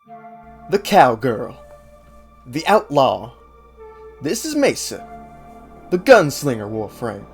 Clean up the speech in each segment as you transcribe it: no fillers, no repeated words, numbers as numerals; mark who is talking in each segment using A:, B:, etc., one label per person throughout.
A: The Cowgirl. The Outlaw. This is Mesa. The Gunslinger Warframe.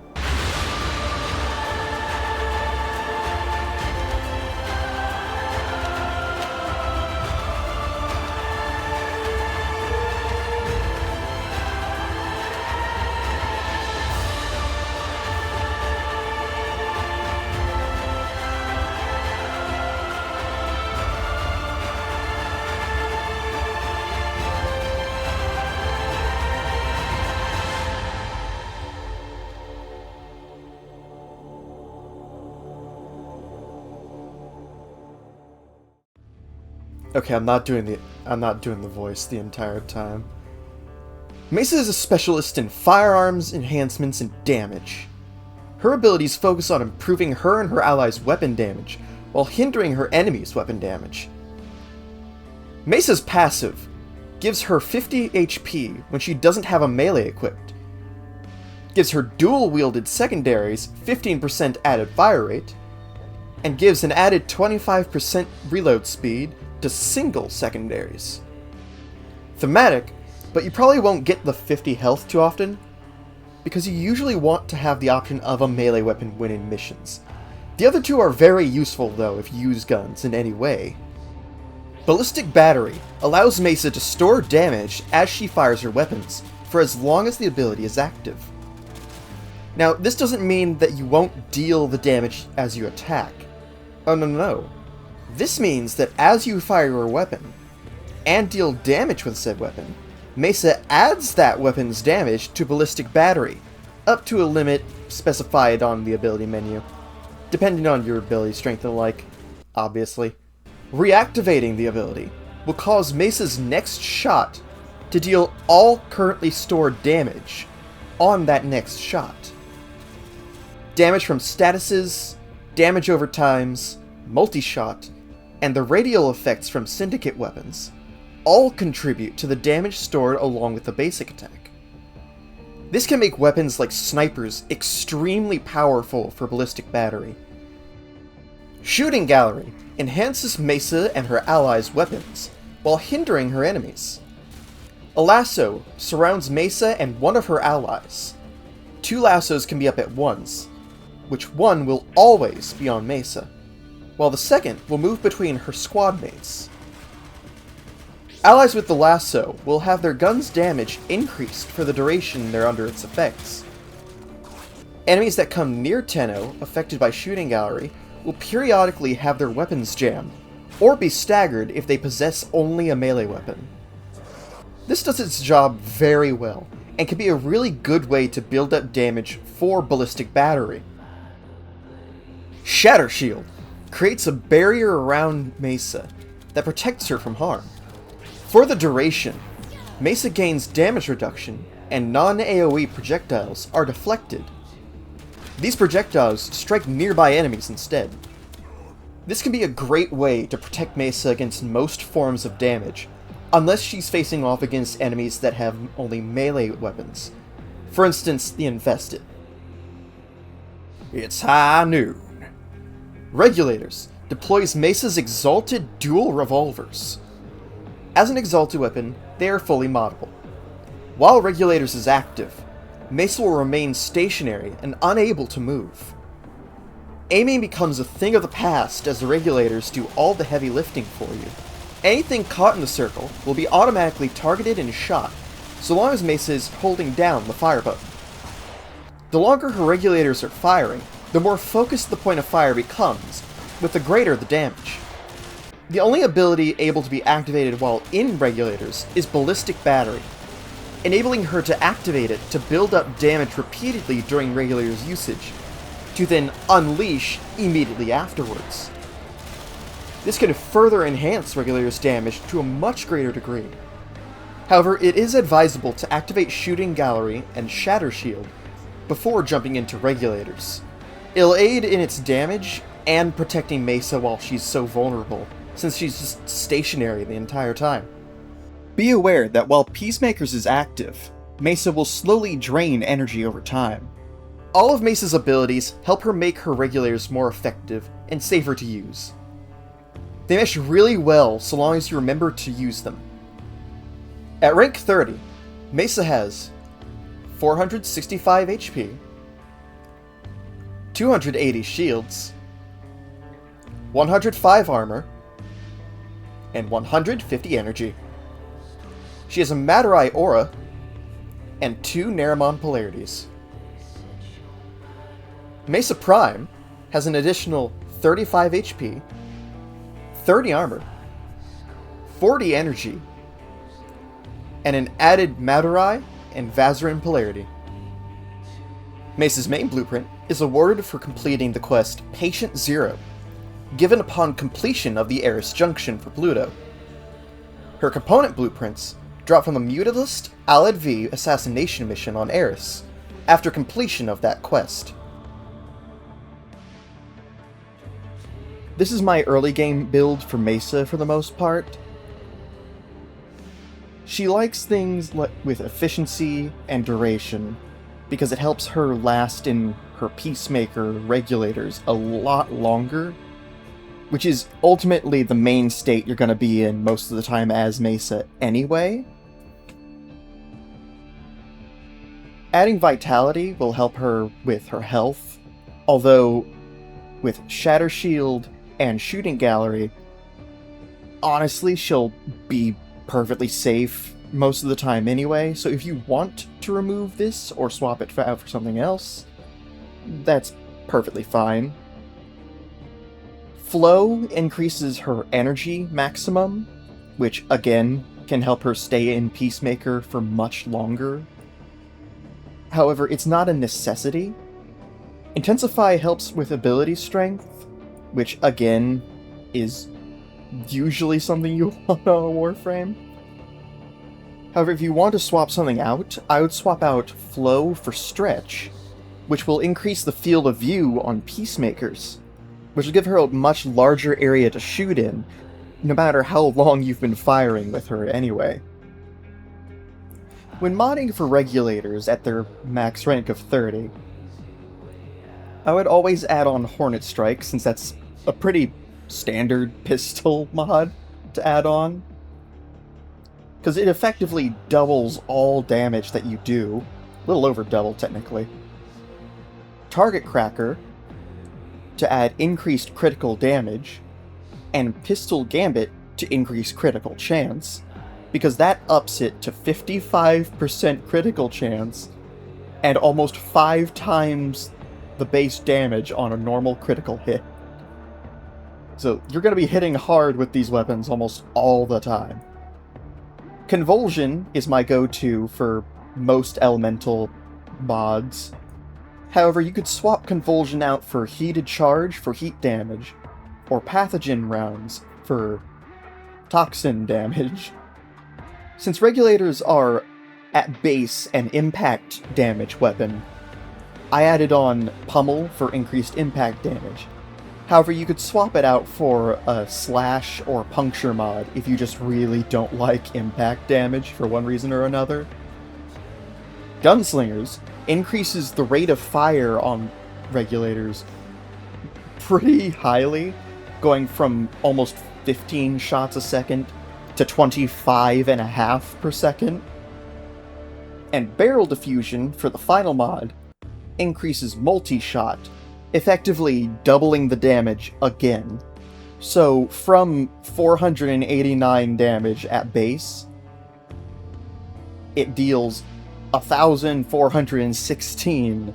A: Okay, I'm not doing the voice the entire time. Mesa is a specialist in firearms, enhancements, and damage. Her abilities focus on improving her and her allies' weapon damage, while hindering her enemies' weapon damage. Mesa's passive gives her 50 HP when she doesn't have a melee equipped, gives her dual-wielded secondaries 15% added fire rate, and gives an added 25% reload speed to single secondaries. Thematic, but you probably won't get the 50 health too often, because you usually want to have the option of a melee weapon when in missions. The other two are very useful though if you use guns in any way. Ballistic Battery allows Mesa to store damage as she fires her weapons, for as long as the ability is active. Now, this doesn't mean that you won't deal the damage as you attack. Oh no. This means that as you fire your weapon, and deal damage with said weapon, Mesa adds that weapon's damage to Ballistic Battery, up to a limit specified on the ability menu, depending on your ability strength and the like, obviously. Reactivating the ability will cause Mesa's next shot to deal all currently stored damage on that next shot. Damage from statuses, damage over times, multi-shot, and the radial effects from syndicate weapons all contribute to the damage stored along with the basic attack. This can make weapons like snipers extremely powerful for Ballistic Battery. Shooting Gallery enhances Mesa and her allies' weapons, while hindering her enemies. A lasso surrounds Mesa and one of her allies. 2 lassos can be up at once, which one will always be on Mesa, while the second will move between her squad mates. Allies with the lasso will have their gun's damage increased for the duration they're under its effects. Enemies that come near Tenno, affected by Shooting Gallery, will periodically have their weapons jammed, or be staggered if they possess only a melee weapon. This does its job very well, and can be a really good way to build up damage for Ballistic Battery. Shatter Shield creates a barrier around Mesa that protects her from harm. For the duration, Mesa gains damage reduction, and non-AoE projectiles are deflected. These projectiles strike nearby enemies instead. This can be a great way to protect Mesa against most forms of damage, unless she's facing off against enemies that have only melee weapons. For instance, the Infested. It's high noon. Regulators deploys Mesa's exalted dual revolvers. As an exalted weapon, they are fully moddable. While Regulators is active, Mesa will remain stationary and unable to move. Aiming becomes a thing of the past as the Regulators do all the heavy lifting for you. Anything caught in the circle will be automatically targeted and shot, so long as Mesa is holding down the fire button. The longer her Regulators are firing, the more focused the point of fire becomes, with the greater the damage. The only ability able to be activated while in Regulators is Ballistic Battery, enabling her to activate it to build up damage repeatedly during Regulators usage, to then unleash immediately afterwards. This can further enhance Regulators' damage to a much greater degree. However, it is advisable to activate Shooting Gallery and Shatter Shield before jumping into Regulators. It'll aid in its damage and protecting Mesa while she's so vulnerable, since she's just stationary the entire time. Be aware that while Peacemakers is active, Mesa will slowly drain energy over time. All of Mesa's abilities help her make her Regulators more effective and safer to use. They mesh really well so long as you remember to use them. At rank 30, Mesa has 465 HP, 280 shields, 105 armor, and 150 energy. She has a Madurai aura and 2 Nerimon polarities. Mesa Prime has an additional 35 HP, 30 armor, 40 energy, and an added Madurai and Vazarin polarity. Mesa's main blueprint is awarded for completing the quest Patient Zero, given upon completion of the Eris Junction for Pluto. Her component blueprints drop from the Mutalist Alad V assassination mission on Eris, after completion of that quest. This is my early game build for Mesa for the most part. She likes things with efficiency and duration, because it helps her last in her Peacemaker regulators a lot longer, which is ultimately the main state you're going to be in most of the time as Mesa anyway. Adding Vitality will help her with her health, although with Shatter Shield and Shooting Gallery, honestly, she'll be perfectly safe most of the time anyway, so if you want to remove this or swap it out for something else, that's perfectly fine. Flow increases her energy maximum, which again can help her stay in Peacemaker for much longer. However, it's not a necessity. Intensify helps with ability strength, which again is usually something you want on a Warframe. However, if you want to swap something out, I would swap out Flow for Stretch, which will increase the field of view on Peacemakers, which will give her a much larger area to shoot in, no matter how long you've been firing with her anyway. When modding for regulators at their max rank of 30, I would always add on Hornet Strike, since that's a pretty standard pistol mod to add on, because it effectively doubles all damage that you do, a little over double technically. Target Cracker to add increased critical damage, and Pistol Gambit to increase critical chance, because that ups it to 55% critical chance and almost 5 times the base damage on a normal critical hit. So you're going to be hitting hard with these weapons almost all the time. Convulsion is my go-to for most elemental mods. However, you could swap Convulsion out for Heated Charge for heat damage, or Pathogen Rounds for toxin damage. Since regulators are, at base, an impact damage weapon, I added on Pummel for increased impact damage. However, you could swap it out for a Slash or Puncture mod if you just really don't like impact damage for one reason or another. Gunslingers increases the rate of fire on regulators pretty highly, going from almost 15 shots a second to 25.5 per second. And Barrel Diffusion for the final mod increases multi-shot, effectively doubling the damage again. So from 489 damage at base, it deals 1,416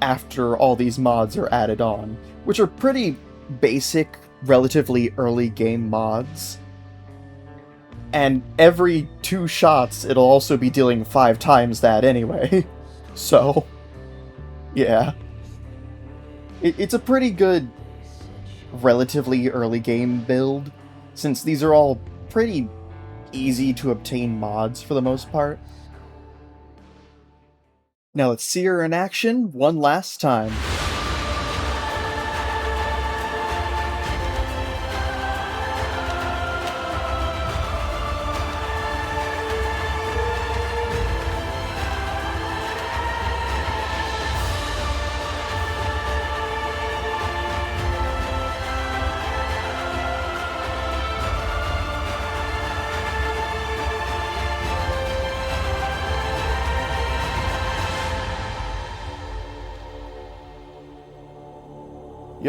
A: after all these mods are added on, which are pretty basic, relatively early game mods. And every 2 shots, it'll also be dealing 5 times that anyway. So, yeah. It's a pretty good, relatively early game build, since these are all pretty easy to obtain mods for the most part. Now let's see her in action one last time.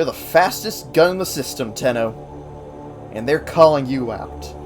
A: You're the fastest gun in the system, Tenno. And they're calling you out.